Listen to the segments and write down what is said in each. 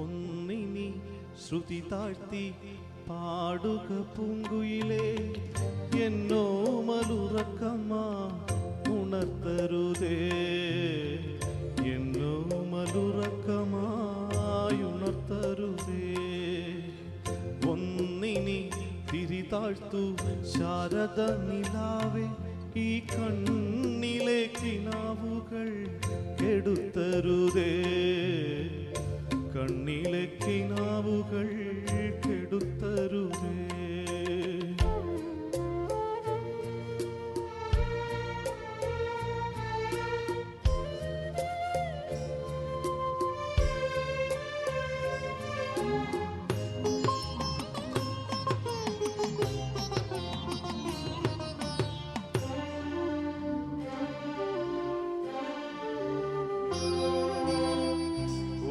ഒന്നിനി ശ്രുതി താഴ്ത്തി പാടുക പൂങ്കുയിലേ, എന്നോ മലുറക്കമാ ഉണർത്തരുതേ, എന്നോ മലുറക്കമായുണർത്തരുതേ. ഒന്നിനി തിരി താഴ്ത്തു ശാരദ നിലാവേ, ഈ കണ്ണിലെ കിനാവുകൾ കെടുത്തരുതേ, കണ്ണിലെ കിനാവുകൾ കെടുത്തരുതേ.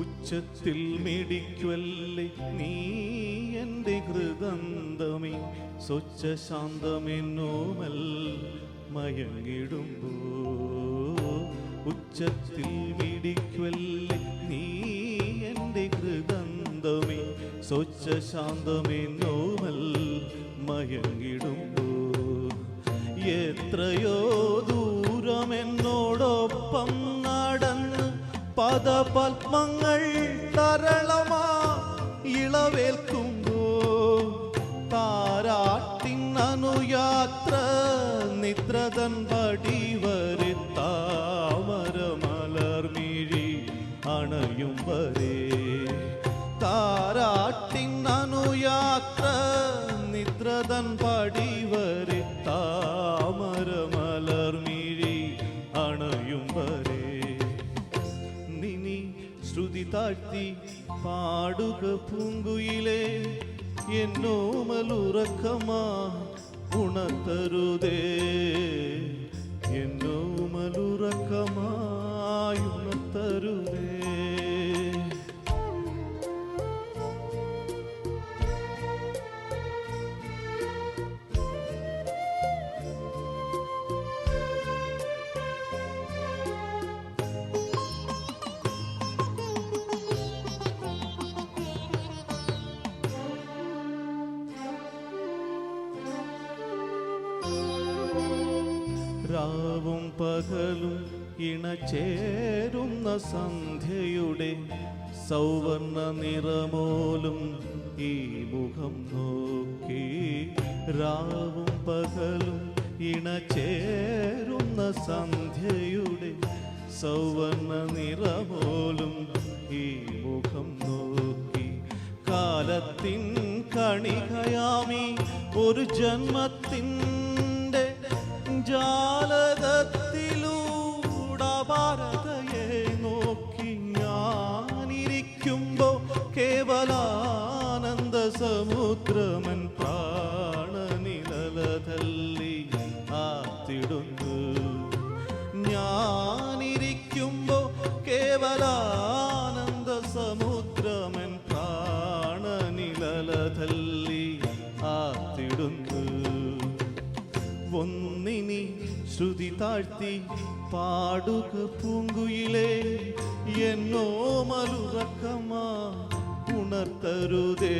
ഉച്ചത്തിൽ മിടിക്കുവല്ലേ നീ എൻ്റെ ഹൃദന്തമേ, സ്വച്ഛ ശാന്തമെന്നോമൽ മയങ്ങിടുമ്പോ. ഉച്ചത്തിൽ മിടിക്കുവല്ലേ നീ എൻ്റെ ഹൃദന്തമേ, സ്വച്ഛ ശാന്തമെന്നോമൽ മയങ്ങിടുമ്പോ. എത്രയോ ദൂരമെന്നോടൊപ്പം നടന്ന് പദപത്മങ്ങൾ തരളമാ ഇളവേൽക്കുമ്പോ, താരാട്ടിൻ അനുയാത്ര നിദ്രതൻ പടിവരെ താമരമലർമിഴി അണയും വരെ. താരാട്ടിൻ അനുയാത്ര നിദ്രതൻ പടിവരെ താമരമലർമിഴി അണയും വരെ. ശ്രുതി താഴ്ത്തി പാടുക പൂങ്കുയിലേ, എന്നോ മലുറക്കമാ ഉണർത്തരുതേ, എന്നോ മലുറക്കമായുണർത്തരുതേ. രാവും പകലും ഇണചേരുന്ന സന്ധ്യയുടെ സൗവർണ നിറമോലും ഈ മുഖം നോക്കി. രാവും പകലും ഇണചേരുന്ന സന്ധ്യയുടെ സൗവർണ നിറമോലും ഈ മുഖം നോക്കി. കാലത്തിൻ കണികയാമി ഒരു ജന്മത്തിൻ ജാലകത്തിലൂടെ ഭാരതയെ നോക്കി ഞാനിരിക്കുമ്പോ കേവലാനന്ദ സമുദ്രമൻ പ്രാണനിലതല്ലി ആത്തിടുന്നു. ഞാനിരിക്കുമ്പോ കേവലാനന്ദ സമുദ്രമൻ പ്രാണനിലതല്ലി ആത്തിടുന്നു. ഒന്നിനി ശ്രുതി താഴ്ത്തി പാടുക പൂങ്കുയിലേ, എന്നോ മലുറക്കമാ ഉണർത്തരുതേ,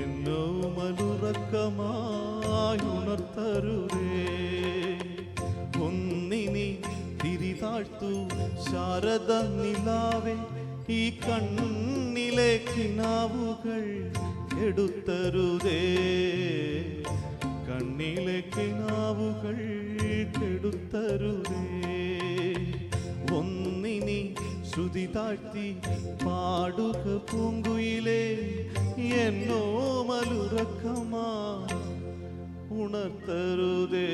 എന്നോ മലുറക്കമായുണർത്തരുതേ. ഒന്നിനി തിരി താഴ്ത്തു ശാരദ നിലാവേ, ഈ കണ്ണിലെ കിനാവുകൾ എടുത്തരുതേ, കണ്ണിലെ കിനാവുകൾ കെടുത്തരുതേ. ഒന്നിനി ശ്രുതി താഴ്ത്തി പാടുക പൂങ്കുയിലേ, എന്നോ മലുറക്കമാ ഉണർത്തരുതേ,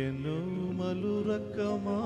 എന്നോ മലുറക്കമാ